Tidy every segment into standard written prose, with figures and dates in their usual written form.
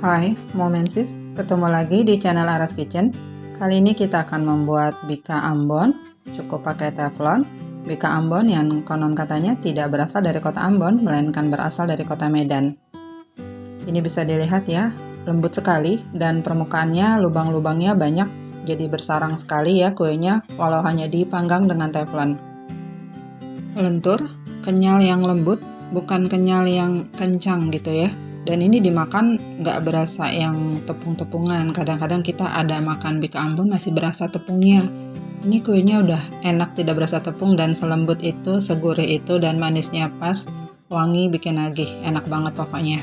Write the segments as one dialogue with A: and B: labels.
A: Hai Momensis, ketemu lagi di channel Aras Kitchen. Kali ini kita akan membuat bika Ambon, cukup pakai teflon. Bika Ambon yang konon katanya tidak berasal dari kota Ambon, melainkan berasal dari kota Medan. Ini bisa dilihat ya, lembut sekali dan permukaannya lubang-lubangnya banyak, jadi bersarang sekali ya kuenya walau hanya dipanggang dengan teflon. Lentur, kenyal yang lembut, bukan kenyal yang kencang gitu ya. Dan ini dimakan nggak berasa yang tepung-tepungan. Kadang-kadang kita ada makan bika Ambon masih berasa tepungnya. Ini kuenya udah enak, tidak berasa tepung dan selembut itu, segurih itu, dan manisnya pas, wangi, bikin nagih, enak banget pokoknya.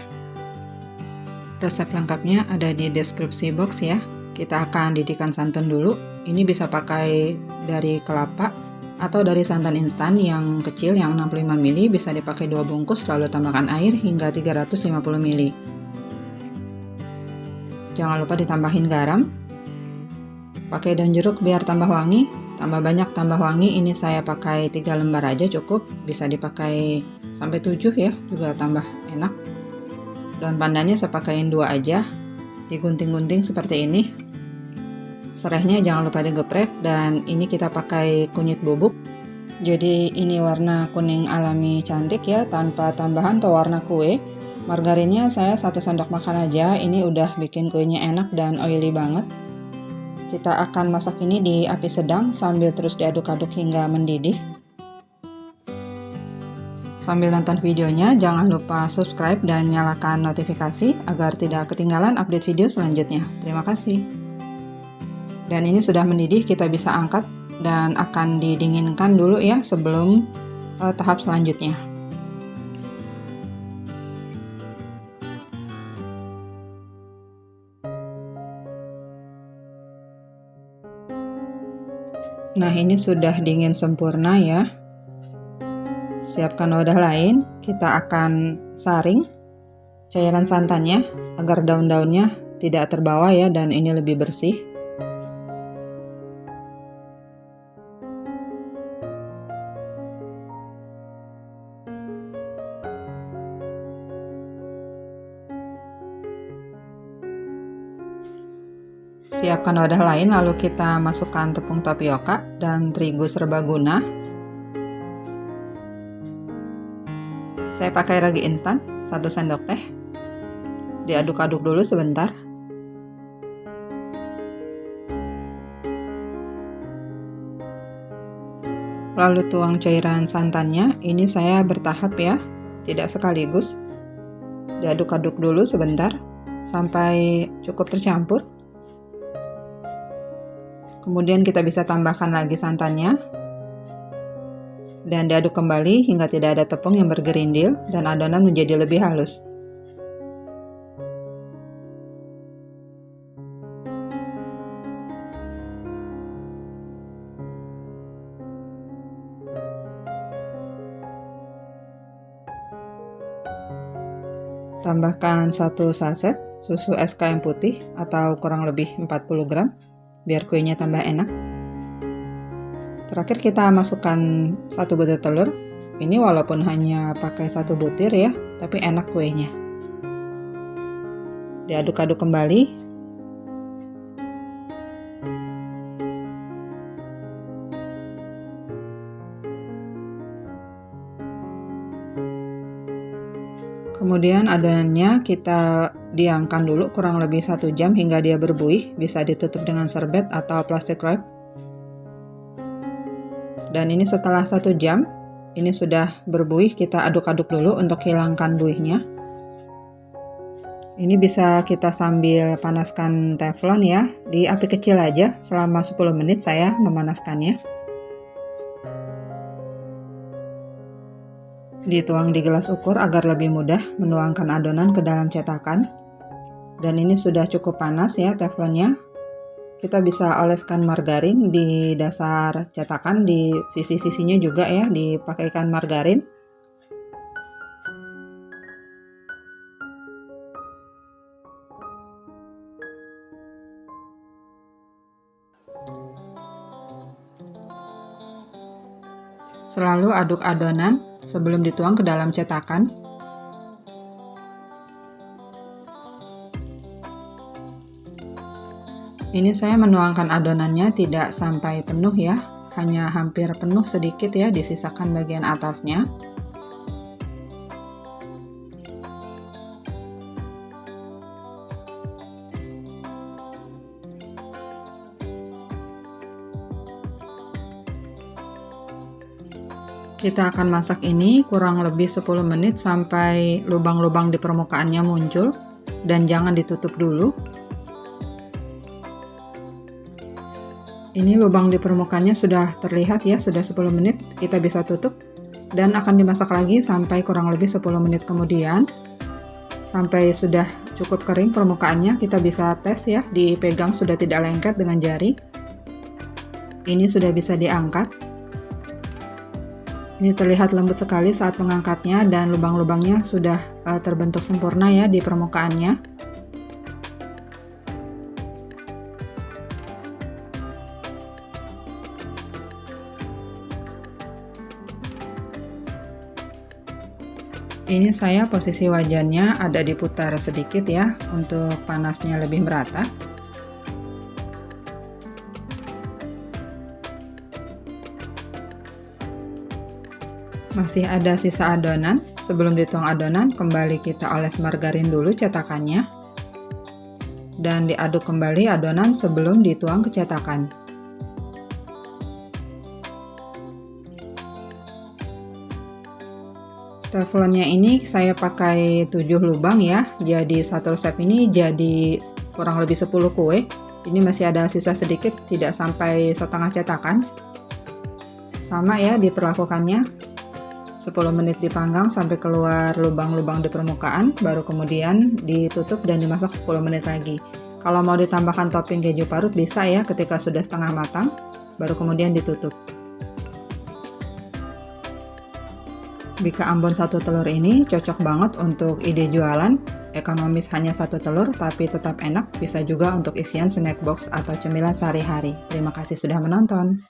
A: Resep lengkapnya ada di deskripsi box ya. Kita akan didihkan santan dulu. Ini bisa pakai dari kelapa atau dari santan instan yang kecil yang 65 ml, bisa dipakai 2 bungkus, lalu tambahkan air hingga 350 ml. Jangan lupa ditambahin garam. Pakai daun jeruk biar tambah wangi, tambah banyak tambah wangi. Ini saya pakai 3 lembar aja cukup, bisa dipakai sampai 7 ya, juga tambah enak. Daun pandannya saya pakaiin 2 aja, digunting-gunting seperti ini. Serehnya jangan lupa digeprek, dan ini kita pakai kunyit bubuk. Jadi ini warna kuning alami cantik ya, tanpa tambahan pewarna kue. Margarinnya saya 1 sendok makan aja, ini udah bikin kuenya enak dan oily banget. Kita akan masak ini di api sedang sambil terus diaduk-aduk hingga mendidih. Sambil nonton videonya, jangan lupa subscribe dan nyalakan notifikasi agar tidak ketinggalan update video selanjutnya. Terima kasih. Dan ini sudah mendidih, kita bisa angkat dan akan didinginkan dulu ya sebelum tahap selanjutnya. Nah, ini sudah dingin sempurna ya. Siapkan wadah lain, kita akan saring cairan santannya agar daun-daunnya tidak terbawa ya, dan ini lebih bersih. Siapkan wadah lain, lalu kita masukkan tepung tapioka dan terigu serbaguna. Saya pakai ragi instan 1 sendok teh. Diaduk-aduk dulu sebentar. Lalu tuang cairan santannya. Ini saya bertahap ya, tidak sekaligus. Diaduk-aduk dulu sebentar sampai cukup tercampur. Kemudian kita bisa tambahkan lagi santannya dan diaduk kembali hingga tidak ada tepung yang bergerindil dan adonan menjadi lebih halus. Tambahkan 1 saset susu SKM putih atau kurang lebih 40 gram biar kuenya tambah enak. Terakhir kita masukkan 1 butir telur. Ini walaupun hanya pakai 1 butir ya, tapi enak kuenya. Diaduk-aduk kembali. Kemudian adonannya kita diamkan dulu kurang lebih 1 jam hingga dia berbuih, bisa ditutup dengan serbet atau plastik wrap. Dan ini setelah 1 jam, ini sudah berbuih, kita aduk-aduk dulu untuk hilangkan buihnya. Ini bisa kita sambil panaskan teflon ya, di api kecil aja selama 10 menit saya memanaskannya. Dituang di gelas ukur agar lebih mudah menuangkan adonan ke dalam cetakan. Dan ini sudah cukup panas ya teflonnya. Kita bisa oleskan margarin di dasar cetakan, di sisi-sisinya juga ya dipakaikan margarin. Selalu aduk adonan sebelum dituang ke dalam cetakan. Ini saya menuangkan adonannya tidak sampai penuh ya, hanya hampir penuh sedikit ya, disisakan bagian atasnya. Kita akan masak ini kurang lebih 10 menit sampai lubang-lubang di permukaannya muncul, dan jangan ditutup dulu. Ini lubang di permukaannya sudah terlihat ya, sudah 10 menit, kita bisa tutup dan akan dimasak lagi sampai kurang lebih 10 menit kemudian. Sampai sudah cukup kering permukaannya, kita bisa tes ya, dipegang sudah tidak lengket dengan jari. Ini sudah bisa diangkat. Ini terlihat lembut sekali saat mengangkatnya dan lubang-lubangnya sudah terbentuk sempurna ya di permukaannya. Ini saya posisi wajannya ada diputar sedikit ya untuk panasnya lebih merata. Masih ada sisa adonan. Sebelum dituang adonan, kembali kita oles margarin dulu cetakannya. Dan diaduk kembali adonan sebelum dituang ke cetakan. Teflonnya ini saya pakai 7 lubang ya. Jadi satu resep ini jadi kurang lebih 10 kue. Ini masih ada sisa sedikit, tidak sampai setengah cetakan. Sama ya diperlakukannya. 10 menit dipanggang sampai keluar lubang-lubang di permukaan, baru kemudian ditutup dan dimasak 10 menit lagi. Kalau mau ditambahkan topping keju parut bisa ya ketika sudah setengah matang, baru kemudian ditutup. Bika Ambon 1 telur ini cocok banget untuk ide jualan, ekonomis hanya 1 telur tapi tetap enak, bisa juga untuk isian snack box atau cemilan sehari-hari. Terima kasih sudah menonton.